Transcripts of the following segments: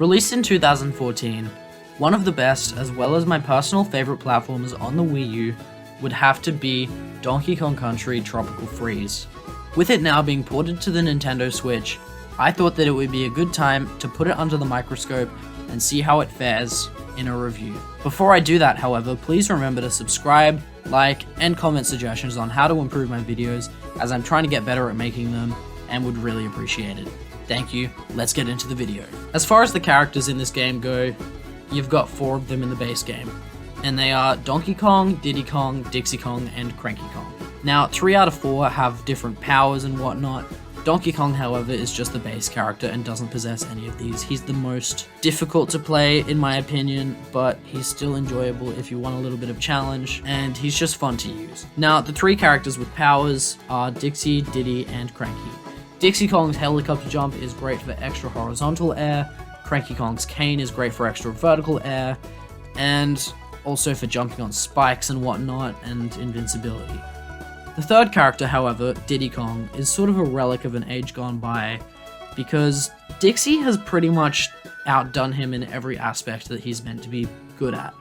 Released in 2014, one of the best as well as my personal favorite platformers on the Wii U would have to be Donkey Kong Country Tropical Freeze. With it now being ported to the Nintendo Switch, I thought that it would be a good time to put it under the microscope and see how it fares in a review. Before I do that, however, please remember to subscribe, like, and comment suggestions on how to improve my videos, as I'm trying to get better at making them and would really appreciate it. Thank you, let's get into the video. As far as the characters in this game go, you've got 4 of them in the base game, and they are Donkey Kong, Diddy Kong, Dixie Kong, and Cranky Kong. Now, 3 out of 4 have different powers and whatnot. Donkey Kong, however, is just the base character and doesn't possess any of these. He's the most difficult to play, in my opinion, but he's still enjoyable if you want a little bit of challenge, and he's just fun to use. Now, the 3 characters with powers are Dixie, Diddy, and Cranky. Dixie Kong's helicopter jump is great for extra horizontal air, Cranky Kong's cane is great for extra vertical air, and also for jumping on spikes and whatnot, and invincibility. The 3rd character, however, Diddy Kong, is sort of a relic of an age gone by, because Dixie has pretty much outdone him in every aspect that he's meant to be good at.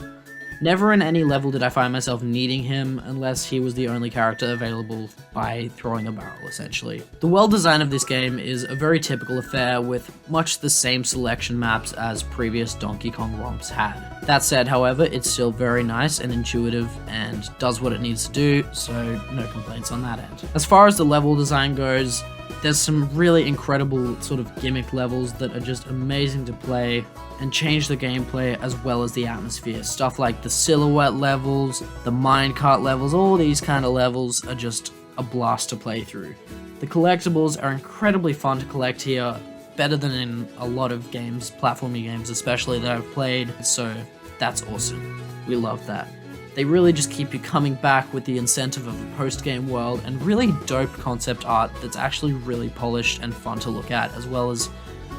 Never in any level did I find myself needing him unless he was the only character available by throwing a barrel, essentially. The world design of this game is a very typical affair with much the same selection maps as previous Donkey Kong ROMs had. That said, however, it's still very nice and intuitive and does what it needs to do, so no complaints on that end. As far as the level design goes, there's some really incredible sort of gimmick levels that are just amazing to play and change the gameplay as well as the atmosphere. Stuff like the silhouette levels, the minecart levels, all these kind of levels are just a blast to play through. The collectibles are incredibly fun to collect here, better than in a lot of games, platforming games especially, that I've played, so that's awesome. We love that. They really just keep you coming back with the incentive of a post-game world and really dope concept art that's actually really polished and fun to look at, as well as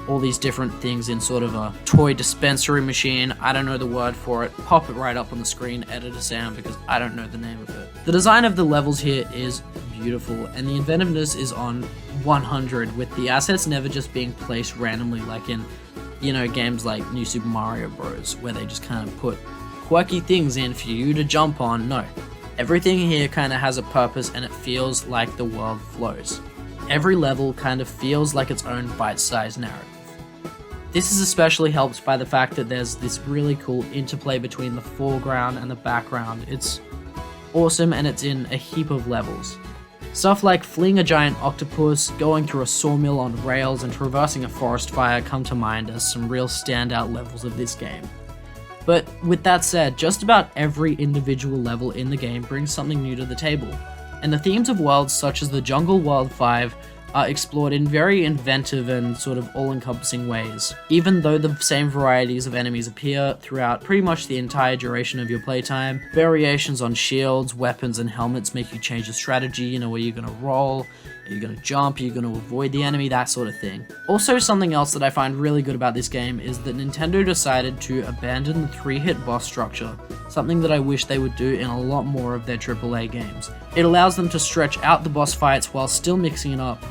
all these different things in sort of a toy dispensary machine. I don't know the word for it. Pop it right up on the screen, Editor Sam, because I don't know the name of it. The design of the levels here is beautiful, and the inventiveness is on 100, with the assets never just being placed randomly like in, games like New Super Mario Bros, where they just kind of put quirky things in for you to jump on. No. Everything here kind of has a purpose, and it feels like the world flows. Every level kind of feels like its own bite-sized narrative. This is especially helped by the fact that there's this really cool interplay between the foreground and the background. It's awesome, and it's in a heap of levels. Stuff like fleeing a giant octopus, going through a sawmill on rails, and traversing a forest fire come to mind as some real standout levels of this game. But with that said, just about every individual level in the game brings something new to the table, and the themes of worlds such as the Jungle World 5 are explored in very inventive and sort of all-encompassing ways. Even though the same varieties of enemies appear throughout pretty much the entire duration of your playtime, variations on shields, weapons, and helmets make you change your strategy, where you're gonna roll, are you gonna jump, are you gonna avoid the enemy, that sort of thing. Also, something else that I find really good about this game is that Nintendo decided to abandon the 3-hit boss structure, something that I wish they would do in a lot more of their AAA games. It allows them to stretch out the boss fights while still mixing it up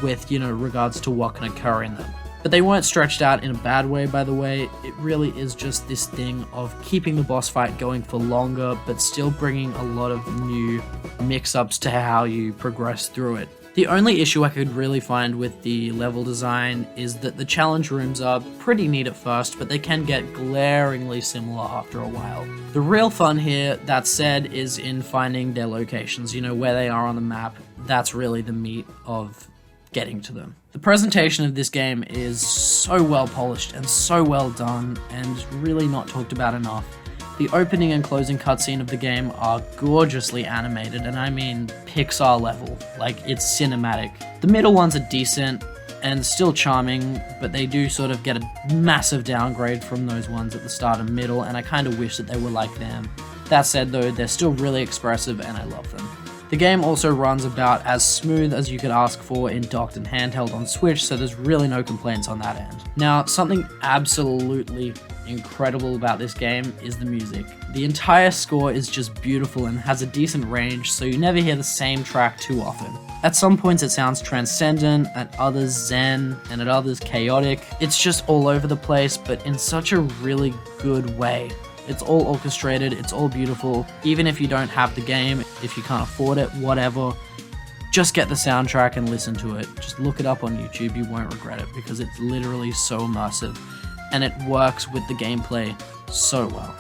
with, regards to what can occur in them. But they weren't stretched out in a bad way, by the way. It really is just this thing of keeping the boss fight going for longer, but still bringing a lot of new mix-ups to how you progress through it. The only issue I could really find with the level design is that the challenge rooms are pretty neat at first, but they can get glaringly similar after a while. The real fun here, that said, is in finding their locations, where they are on the map. That's really the meat of getting to them. The presentation of this game is so well polished and so well done, and really not talked about enough. The opening and closing cutscene of the game are gorgeously animated, and I mean Pixar level, like it's cinematic. The middle ones are decent and still charming, but they do sort of get a massive downgrade from those ones at the start and middle, and I kind of wish that they were like them. That said though, they're still really expressive and I love them. The game also runs about as smooth as you could ask for in docked and handheld on Switch, so there's really no complaints on that end. Now, something absolutely incredible about this game is the music. The entire score is just beautiful and has a decent range, so you never hear the same track too often. At some points it sounds transcendent, at others zen, and at others chaotic. It's just all over the place, but in such a really good way. It's all orchestrated, it's all beautiful. Even if you don't have the game, if you can't afford it, whatever, just get the soundtrack and listen to it. Just look it up on YouTube, you won't regret it, because it's literally so immersive, and it works with the gameplay so well.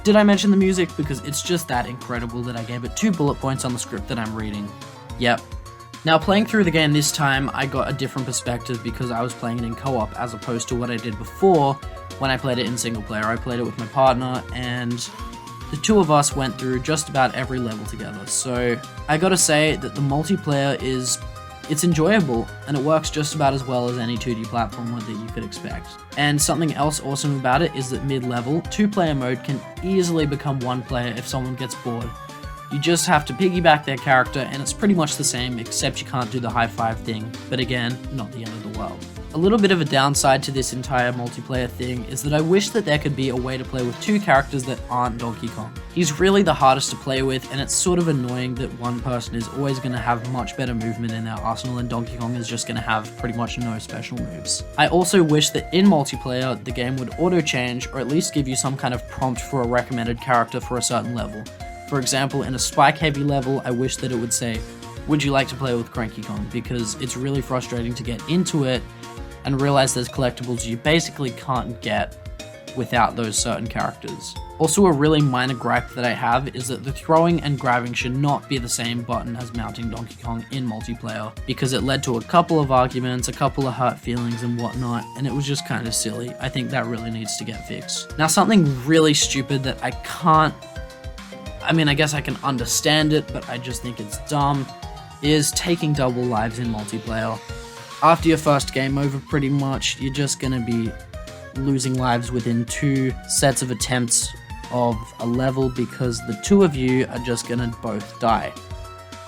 Did I mention the music? Because it's just that incredible that I gave it 2 bullet points on the script that I'm reading. Yep. Now, playing through the game this time, I got a different perspective because I was playing it in co-op as opposed to what I did before when I played it in single player. I played it with my partner, and the 2 of us went through just about every level together. So I gotta say that the multiplayer it's enjoyable, and it works just about as well as any 2D platformer that you could expect. And something else awesome about it is that mid-level, 2-player mode can easily become 1 player if someone gets bored. You just have to piggyback their character, and it's pretty much the same, except you can't do the high five thing, but again, not the end of the world. A little bit of a downside to this entire multiplayer thing is that I wish that there could be a way to play with 2 characters that aren't Donkey Kong. He's really the hardest to play with, and it's sort of annoying that one person is always going to have much better movement in their arsenal and Donkey Kong is just going to have pretty much no special moves. I also wish that in multiplayer, the game would auto-change, or at least give you some kind of prompt for a recommended character for a certain level. For example, in a spike-heavy level, I wish that it would say, would you like to play with Cranky Kong? Because it's really frustrating to get into it and realize there's collectibles you basically can't get without those certain characters. Also, a really minor gripe that I have is that the throwing and grabbing should not be the same button as mounting Donkey Kong in multiplayer, because it led to a couple of arguments, a couple of hurt feelings and whatnot, and it was just kind of silly. I think that really needs to get fixed. Now, something really stupid that I guess I can understand it, but I just think it's dumb, is taking double lives in multiplayer. After your first game over, pretty much, you're just gonna be losing lives within 2 sets of attempts of a level because the 2 of you are just gonna both die.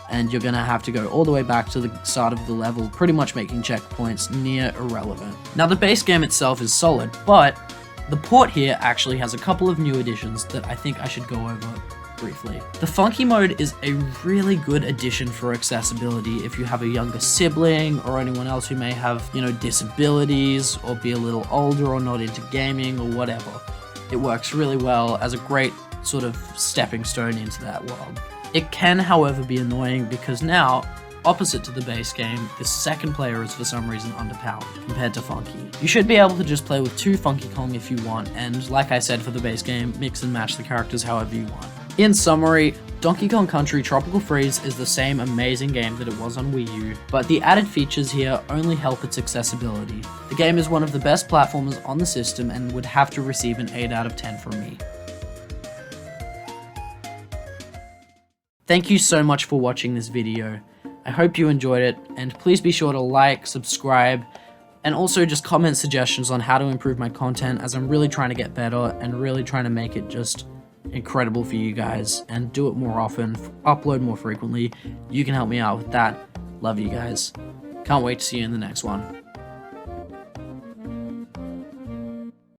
And you're gonna have to go all the way back to the start of the level, pretty much making checkpoints near irrelevant. Now, the base game itself is solid, but the port here actually has a couple of new additions that I think I should go over briefly. The funky mode is a really good addition for accessibility if you have a younger sibling or anyone else who may have, disabilities or be a little older or not into gaming or whatever. It works really well as a great sort of stepping stone into that world. It can, however, be annoying because now, opposite to the base game, the second player is for some reason underpowered compared to Funky. You should be able to just play with 2 Funky Kong if you want, and like I said for the base game, mix and match the characters however you want. In summary, Donkey Kong Country Tropical Freeze is the same amazing game that it was on Wii U, but the added features here only help its accessibility. The game is one of the best platformers on the system and would have to receive an 8 out of 10 from me. Thank you so much for watching this video. I hope you enjoyed it, and please be sure to like, subscribe, and also just comment suggestions on how to improve my content, as I'm really trying to get better and really trying to make it just incredible for you guys and do it more often, upload more frequently. You can help me out with that. Love you guys. Can't wait to see you in the next one.